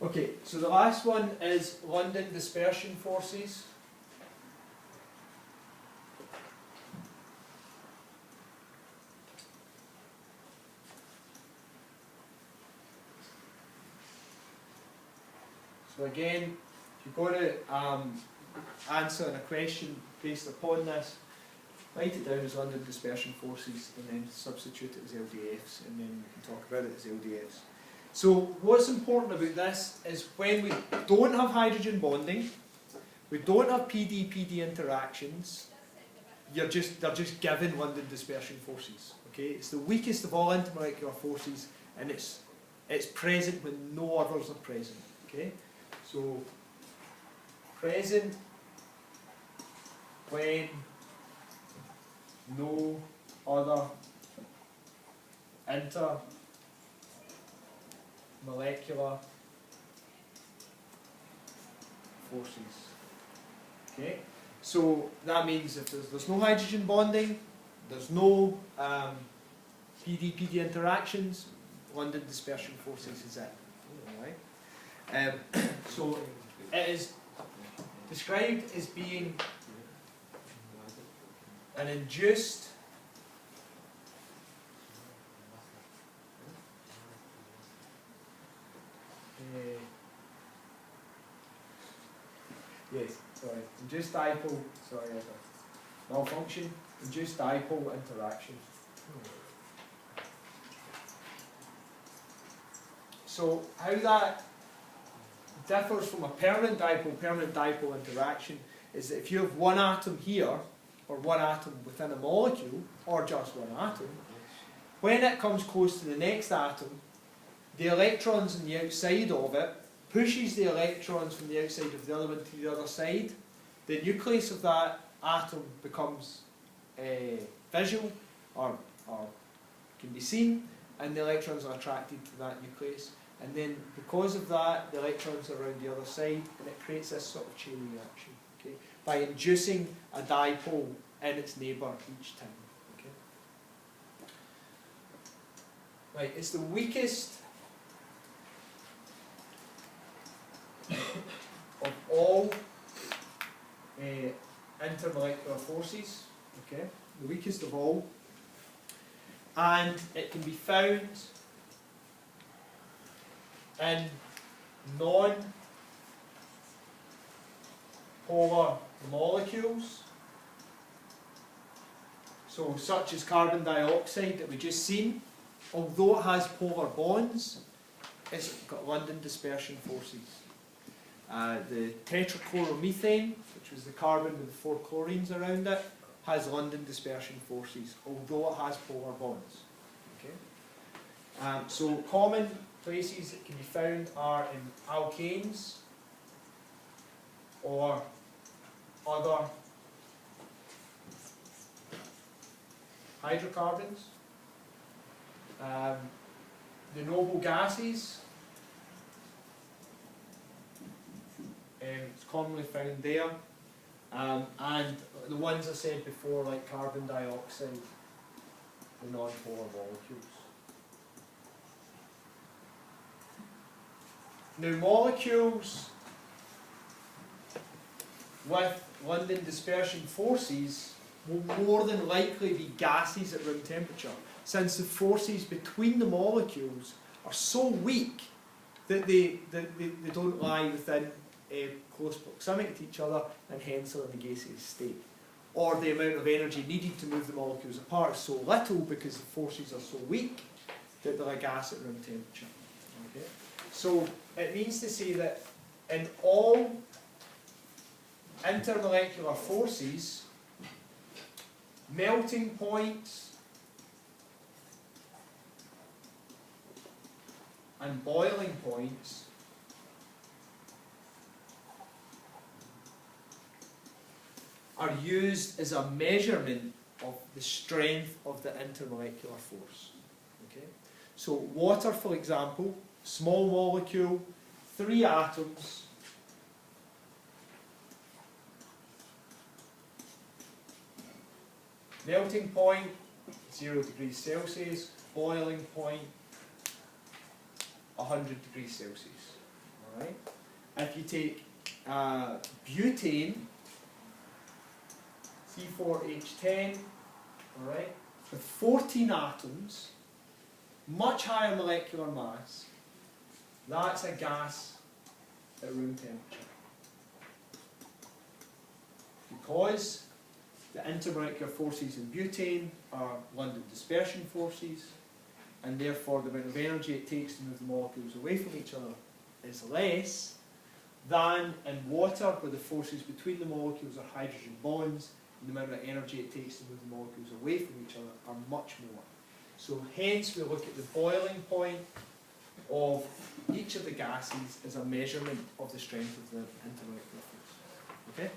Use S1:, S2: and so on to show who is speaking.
S1: Okay, so the last one is London dispersion forces. So again, if you've got to answer a question based upon this, write it down as London dispersion forces and then substitute it as LDFs, and then we can talk about it as LDFs. So what's important about this is when we don't have hydrogen bonding, we don't have PD-PD interactions, they're just given London dispersion forces. Okay, it's the weakest of all intermolecular forces, and it's present when no others are present. Okay, so present when no other intermolecular forces. Okay, so that means if there's no hydrogen bonding, there's no PD-PD interactions, London dispersion forces is it. Alright? So it is described as being an induced induced dipole, malfunction, induced dipole interaction. So how that differs from a permanent dipole interaction is that if you have one atom here, or one atom within a molecule, or just one atom, when it comes close to the next atom, the electrons on the outside of it pushes the electrons from the outside of the other one to the other side. The nucleus of that atom becomes visual, or can be seen, and the electrons are attracted to that nucleus. And then because of that, the electrons are around the other side, and it creates this sort of chain reaction, okay, by inducing a dipole in its neighbour each time. Okay. Right, it's the weakest of all intermolecular forces, okay, the weakest of all, and it can be found in non-polar molecules, so such as carbon dioxide that we just seen. Although it has polar bonds, it's got London dispersion forces. The tetrachloromethane, which was the carbon with the 4 chlorines around it, has London dispersion forces, although it has polar bonds. Okay? So common places that can be found are in alkanes or other hydrocarbons. The noble gases, it's commonly found there, and the ones I said before, like carbon dioxide, the non-polar molecules. Now, molecules with London dispersion forces will more than likely be gases at room temperature, since the forces between the molecules are so weak that they don't lie within close proximity to each other, and hence are in the gaseous state. Or the amount of energy needed to move the molecules apart is so little because the forces are so weak that they're a gas at room temperature. Okay? So it means to say that in all intermolecular forces, melting points and boiling points are used as a measurement of the strength of the intermolecular force. Okay? So water, for example, small molecule, 3 atoms, melting point 0 degrees Celsius, boiling point 100 degrees Celsius. Alright? If you take butane, C4H10, alright, with 14 atoms, much higher molecular mass, that's a gas at room temperature. Because the intermolecular forces in butane are London dispersion forces, and therefore the amount of energy it takes to move the molecules away from each other is less than in water, where the forces between the molecules are hydrogen bonds, and the amount of energy it takes to move the molecules away from each other are much more. So hence we look at the boiling point of each of the gases as a measurement of the strength of the intermolecular force. Okay?